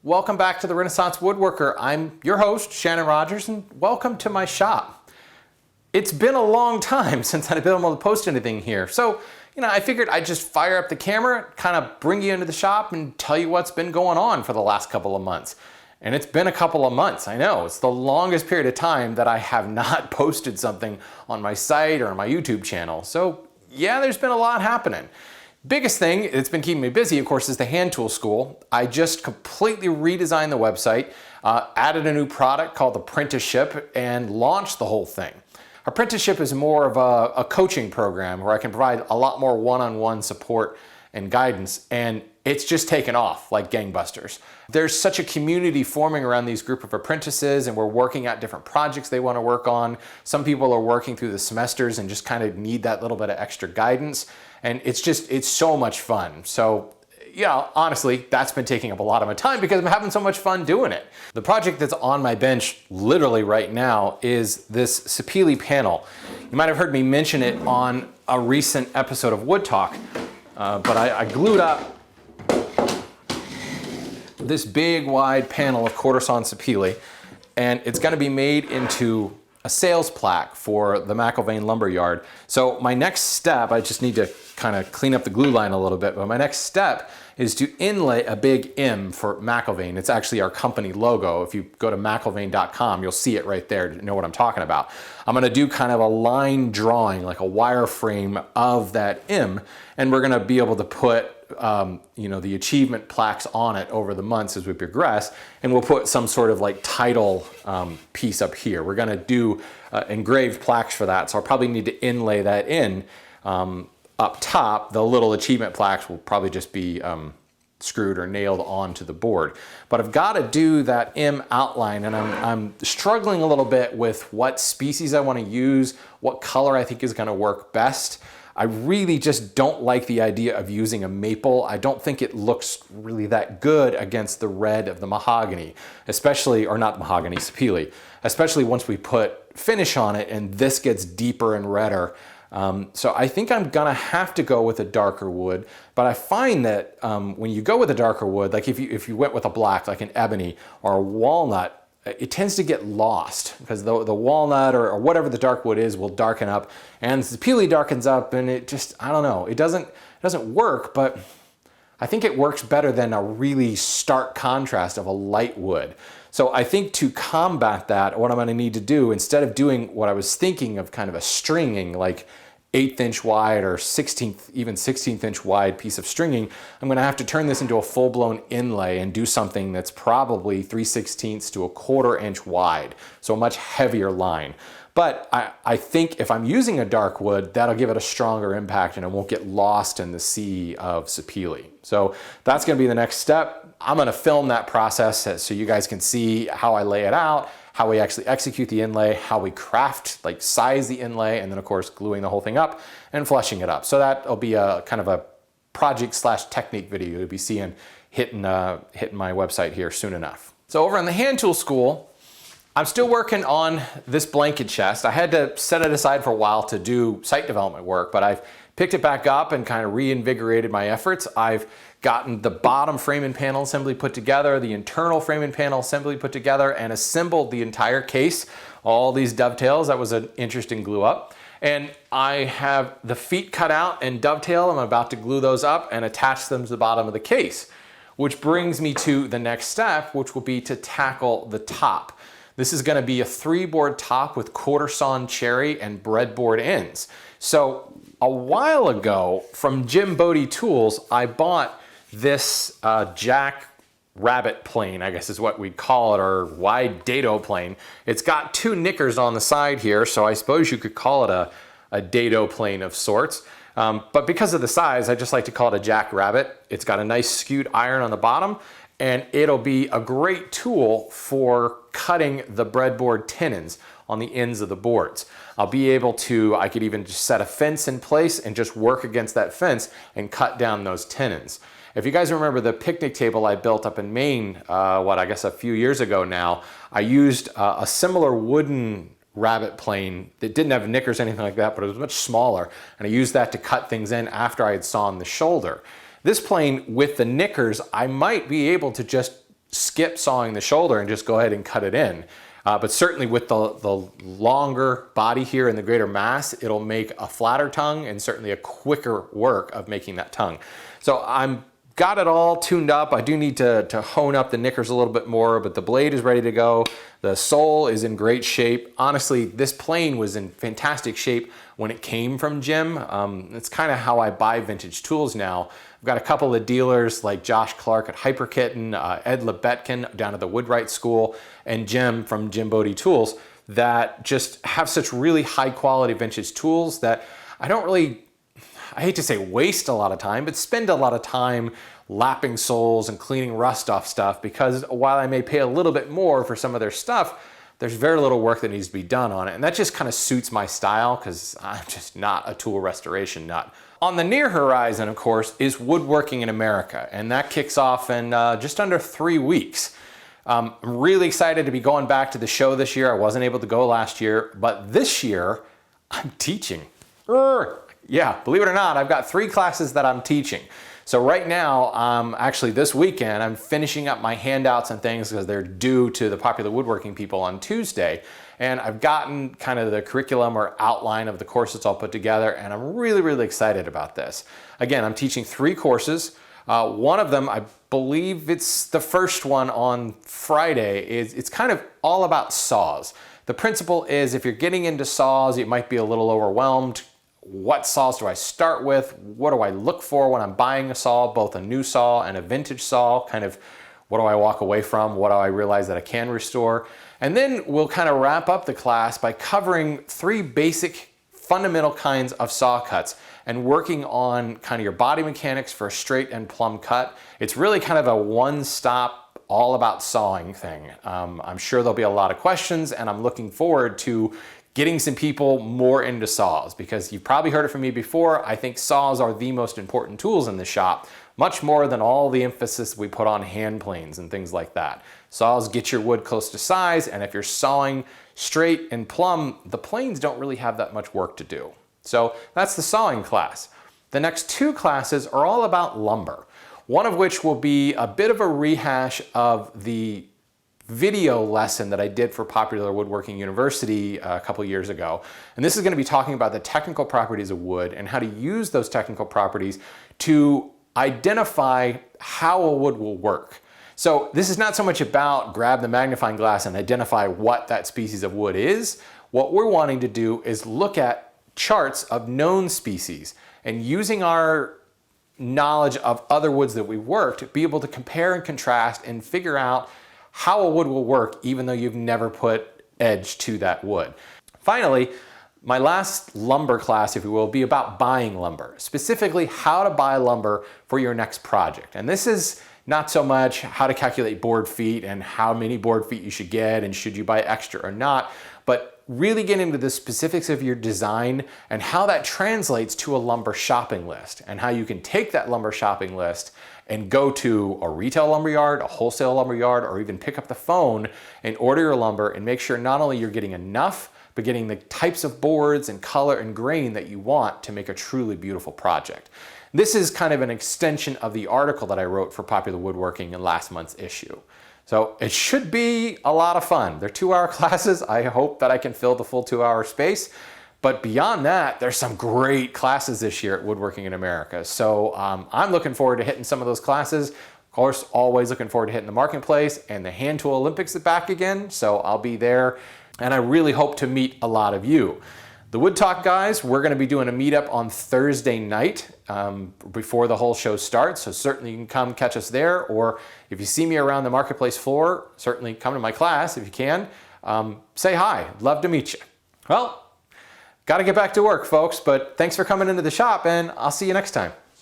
Welcome back to the Renaissance Woodworker. I'm your host, Shannon Rogers, and welcome to my shop. It's been a long time since I've been able to post anything here. So, I figured I'd just fire up the camera, kind of bring you into the shop and tell you what's been going on for the last couple of months. And it's been a couple of months, I know. It's the longest period of time that I have not posted something on my site or on my YouTube channel. So yeah, there's been a lot happening. Biggest thing that's been keeping me busy, of course, is the hand tool school. I just completely redesigned the website, added a new product called Apprenticeship, and launched the whole thing. Apprenticeship is more of a coaching program where I can provide a lot more one-on-one support and guidance, and it's just taken off like gangbusters. There's such a community forming around these group of apprentices, and we're working out different projects they want to work on. Some people are working through the semesters and just kind of need that little bit of extra guidance, and it's so much fun. So honestly, that's been taking up a lot of my time because I'm having so much fun doing it. The project that's on my bench literally right now is this Sapele panel. You might have heard me mention it on a recent episode of Wood Talk, but I glued up this big wide panel of quarter-sawn Sapele, and it's going to be made into a sales plaque for the McIlvaine lumber yard. So my next step, I just need to kind of clean up the glue line a little bit, but my next step is to inlay a big M for McIlvaine. It's actually our company logo. If you go to McIlvaine.com, you'll see it right there to know what I'm talking about. I'm gonna do kind of a line drawing, like a wireframe of that M, and we're gonna be able to put the achievement plaques on it over the months as we progress, and we'll put some sort of like title piece up here. We're gonna do engraved plaques for that, so I'll probably need to inlay that in. Up top, the little achievement plaques will probably just be screwed or nailed onto the board. But I've got to do that M outline, and I'm struggling a little bit with what species I want to use, what color I think is going to work best. I really just don't like the idea of using a maple. I don't think it looks really that good against the red of the mahogany, Sapele, especially once we put finish on it and this gets deeper and redder. So I think I'm gonna have to go with a darker wood, but I find that when you go with a darker wood, like if you went with a black, like an ebony or a walnut, it tends to get lost because the walnut or whatever the dark wood is will darken up, and the Sapele darkens up, and it just, I don't know, it doesn't work, but I think it works better than a really stark contrast of a light wood. So I think to combat that, what I'm gonna need to do, instead of doing what I was thinking of kind of a stringing, like 1/8 inch wide or 16th inch wide piece of stringing, I'm gonna have to turn this into a full-blown inlay and do something that's probably 3/16 to 1/4 inch wide, so a much heavier line. But I think if I'm using a dark wood, that'll give it a stronger impact and it won't get lost in the sea of Sapele. So that's gonna be the next step. I'm gonna film that process so you guys can see how I lay it out, how we actually execute the inlay, how we craft, like size the inlay, and then of course gluing the whole thing up and flushing it up. So that'll be a kind of a project/technique video you'll be seeing hitting my website here soon enough. So over on the hand tool school, I'm still working on this blanket chest. I had to set it aside for a while to do site development work, but I've picked it back up and kind of reinvigorated my efforts. I've gotten the bottom frame and panel assembly put together, the internal frame and panel assembly put together, and assembled the entire case. All these dovetails, that was an interesting glue up. And I have the feet cut out and dovetail. I'm about to glue those up and attach them to the bottom of the case, which brings me to the next step, which will be to tackle the top. This is gonna be a 3-board top with quarter-sawn cherry and breadboard ends. So a while ago from Jim Bodie Tools, I bought this Jack Rabbet plane, I guess is what we'd call it, or wide dado plane. It's got 2 knickers on the side here, so I suppose you could call it a dado plane of sorts. But because of the size, I just like to call it a Jack Rabbet. It's got a nice skewed iron on the bottom, and it'll be a great tool for cutting the breadboard tenons on the ends of the boards. I could even just set a fence in place and just work against that fence and cut down those tenons. If you guys remember the picnic table I built up in Maine, I guess a few years ago now, I used a similar wooden rabbet plane that didn't have knickers or anything like that, but it was much smaller, and I used that to cut things in after I had sawn the shoulder. This plane with the knickers, I might be able to just skip sawing the shoulder and just go ahead and cut it in. But certainly with the longer body here and the greater mass, it'll make a flatter tongue and certainly a quicker work of making that tongue. So I'm got it all tuned up. I do need to hone up the knickers a little bit more, but the blade is ready to go. The sole is in great shape. Honestly, this plane was in fantastic shape when it came from Jim. It's kind of how I buy vintage tools now. I've got a couple of dealers like Josh Clark at Hyperkitten, Ed Lebetkin down at the Woodwright School, and Jim from Jim Bodie Tools that just have such really high quality vintage tools that I don't really, I hate to say waste a lot of time, but spend a lot of time lapping soles and cleaning rust off stuff, because while I may pay a little bit more for some of their stuff, there's very little work that needs to be done on it. And that just kind of suits my style because I'm just not a tool restoration nut. On the near horizon, of course, is Woodworking in America, and that kicks off in just under 3 weeks. I'm really excited to be going back to the show this year. I wasn't able to go last year, but this year I'm teaching. Yeah, believe it or not, I've got 3 classes that I'm teaching. So right now, actually this weekend, I'm finishing up my handouts and things because they're due to the Popular Woodworking people on Tuesday. And I've gotten kind of the curriculum or outline of the courses I'll put together, and I'm really, really excited about this. Again, I'm teaching 3 courses. One of them, I believe it's the first one on Friday, it's kind of all about saws. The principle is if you're getting into saws, you might be a little overwhelmed. What saws do I start with? What do I look for when I'm buying a saw, both a new saw and a vintage saw? Kind of what do I walk away from? What do I realize that I can restore? And then we'll kind of wrap up the class by covering 3 basic fundamental kinds of saw cuts and working on kind of your body mechanics for a straight and plumb cut. It's really kind of a one-stop, all about sawing thing. I'm sure there'll be a lot of questions, and I'm looking forward to getting some people more into saws, because you've probably heard it from me before. I think saws are the most important tools in the shop, much more than all the emphasis we put on hand planes and things like that. Saws get your wood close to size, and if you're sawing straight and plumb, the planes don't really have that much work to do. So that's the sawing class. The next 2 classes are all about lumber, one of which will be a bit of a rehash of the video lesson that I did for Popular Woodworking University a couple years ago. And this is going to be talking about the technical properties of wood and how to use those technical properties to identify how a wood will work. So this is not so much about grab the magnifying glass and identify what that species of wood is. What we're wanting to do is look at charts of known species and using our knowledge of other woods that we've worked, be able to compare and contrast and figure out how a wood will work even though you've never put edge to that wood. Finally, my last lumber class, if you will, be about buying lumber, specifically how to buy lumber for your next project. And this is not so much how to calculate board feet and how many board feet you should get and should you buy extra or not, but really get into the specifics of your design and how that translates to a lumber shopping list, and how you can take that lumber shopping list and go to a retail lumberyard, a wholesale lumberyard, or even pick up the phone and order your lumber and make sure not only you're getting enough, but getting the types of boards and color and grain that you want to make a truly beautiful project. This is kind of an extension of the article that I wrote for Popular Woodworking in last month's issue. So it should be a lot of fun. They're 2-hour classes. I hope that I can fill the full 2-hour space. But beyond that, there's some great classes this year at Woodworking in America. So I'm looking forward to hitting some of those classes. Of course, always looking forward to hitting the marketplace, and the Hand Tool Olympics is back again. So I'll be there, and I really hope to meet a lot of you. The Wood Talk guys, we're going to be doing a meetup on Thursday night before the whole show starts. So certainly you can come catch us there, or if you see me around the marketplace floor, certainly come to my class if you can. Say hi. Love to meet you. Well, got to get back to work, folks, but thanks for coming into the shop, and I'll see you next time.